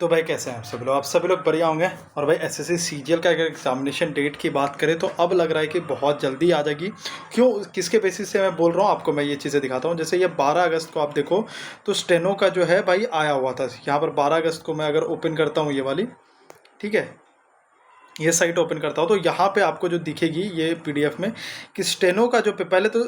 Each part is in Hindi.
तो भाई कैसे हैं आप सभी लोग बढ़िया होंगे। और भाई एसएससी सीजीएल का अगर एग्जामिनेशन डेट की बात करें तो अब लग रहा है कि बहुत जल्दी आ जाएगी। क्यों, किसके बेसिस से मैं बोल रहा हूँ आपको, मैं ये चीज़ें दिखाता हूँ। जैसे ये 12 अगस्त को आप देखो तो स्टेनो का जो है भाई आया हुआ था यहाँ पर। 12 अगस्त को मैं अगर ओपन करता हूँ ये वाली, ठीक है, ये साइट ओपन करता हूँ तो यहाँ पे आपको जो दिखेगी ये पीडीएफ में कि स्टेनो का जो पहले तो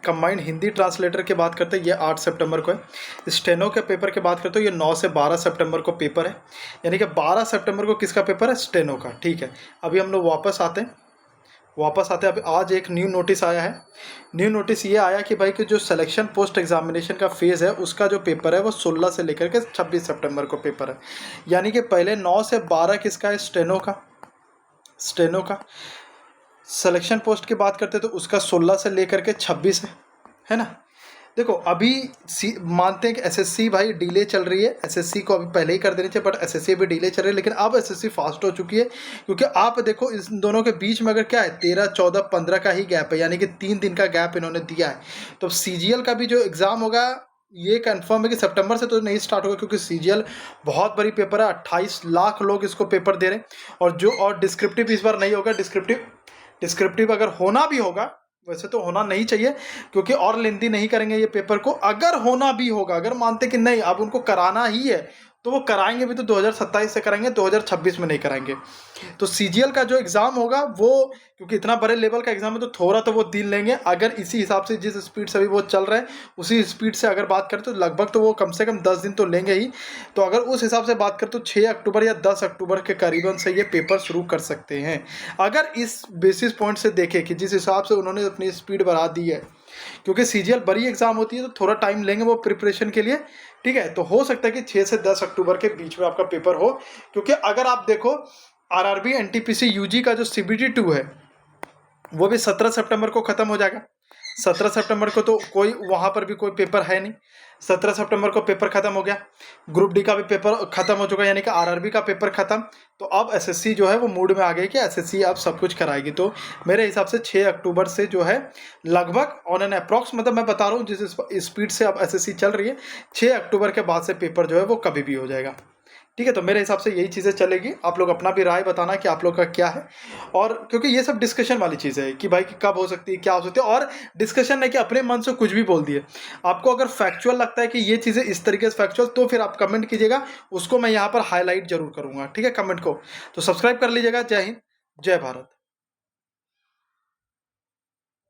कंबाइंड हिंदी ट्रांसलेटर की बात करते हैं, ये 8 सितंबर को है। स्टेनो के पेपर की बात करते हो, ये 9 से 12 सितंबर को पेपर है। यानी कि 12 सितंबर को किसका पेपर है? स्टेनो का। ठीक है, अभी हम लोग वापस आते हैं। अभी आज एक न्यू नोटिस आया है। न्यू नोटिस ये आया कि भाई कि जो सिलेक्शन पोस्ट एग्जामिनेशन का फेज़ है उसका जो पेपर है वो 16 से लेकर के 26 सितंबर को पेपर है। यानी कि पहले 9 से 12 किसका है? स्टेनो का। सिलेक्शन पोस्ट की बात करते तो उसका 16 से लेकर के 26 है ना। देखो अभी मानते हैं कि एसएससी भाई डिले चल रही है, एसएससी को अभी पहले ही कर देनी चाहिए, बट एसएससी भी डिले चल रही है। लेकिन अब एसएससी फास्ट हो चुकी है, क्योंकि आप देखो इस दोनों के बीच में अगर क्या है 13, 14, 15 का ही गैप है, यानी कि 3 दिन का गैप इन्होंने दिया है। तो सीजीएल का भी जो एग्ज़ाम होगा ये कंफर्म है कि सितंबर से तो नहीं स्टार्ट होगा, क्योंकि सीजीएल बहुत बड़ी पेपर है। 28 लाख लोग इसको पेपर दे रहे हैं। और डिस्क्रिप्टिव इस बार नहीं होगा। डिस्क्रिप्टिव अगर होना भी होगा, वैसे तो होना नहीं चाहिए क्योंकि और लेंथी नहीं करेंगे ये पेपर को। अगर होना भी होगा, अगर मानते कि नहीं अब उनको कराना ही है तो वो कराएंगे भी तो 2027 से कराएंगे, 2026 में नहीं कराएंगे। तो सीजीएल का जो एग्ज़ाम होगा वो, क्योंकि इतना बड़े लेवल का एग्ज़ाम है तो थोड़ा तो वो दिन लेंगे। अगर इसी हिसाब से जिस स्पीड से अभी वो चल रहे हैं उसी स्पीड से अगर बात करें तो लगभग तो वो कम से कम 10 दिन तो लेंगे ही। तो अगर उस हिसाब से बात करें तो 6 अक्टूबर या 10 अक्टूबर के करीबन से ये पेपर शुरू कर सकते हैं। अगर इस बेसिस पॉइंट से देखें कि जिस हिसाब से उन्होंने अपनी स्पीड बढ़ा दी है, क्योंकि सीजीएल बड़ी एग्जाम होती है तो थोड़ा टाइम लेंगे वो प्रिपरेशन के लिए। ठीक है, तो हो सकता है कि 6 से 10 अक्टूबर के बीच में आपका पेपर हो। क्योंकि अगर आप देखो आरआरबी एनटीपीसी यूजी का जो सीबीटी 2 है वो भी 17 सितंबर को ख़त्म हो जाएगा। 17 सितंबर को तो कोई वहाँ पर भी कोई पेपर है नहीं। 17 सितंबर को पेपर ख़त्म हो गया। ग्रुप डी का भी पेपर ख़त्म हो चुका है, यानी कि आरआरबी का पेपर ख़त्म। तो अब एसएससी जो है वो मूड में आ गई कि एसएससी अब सब कुछ कराएगी। तो मेरे हिसाब से 6 अक्टूबर से जो है लगभग ऑन एन अप्रॉक्स, मतलब मैं बता रहा हूँ जिस स्पीड से अब एसएससी चल रही है, 6 अक्टूबर के बाद से पेपर जो है वो कभी भी हो जाएगा। ठीक है, तो मेरे हिसाब से यही चीज़ें चलेगी। आप लोग अपना भी राय बताना कि आप लोग का क्या है। और क्योंकि ये सब डिस्कशन वाली चीज़ है कि भाई कि कब हो सकती है, क्या हो सकती है, और डिस्कशन नहीं कि अपने मन से कुछ भी बोल दिए। आपको अगर फैक्चुअल लगता है कि ये चीज़ें इस तरीके से फैक्चुअल, तो फिर आप कमेंट कीजिएगा, उसको मैं यहाँ पर हाईलाइट जरूर करूँगा। ठीक है, कमेंट को तो सब्सक्राइब कर लीजिएगा। जय हिंद, जय भारत।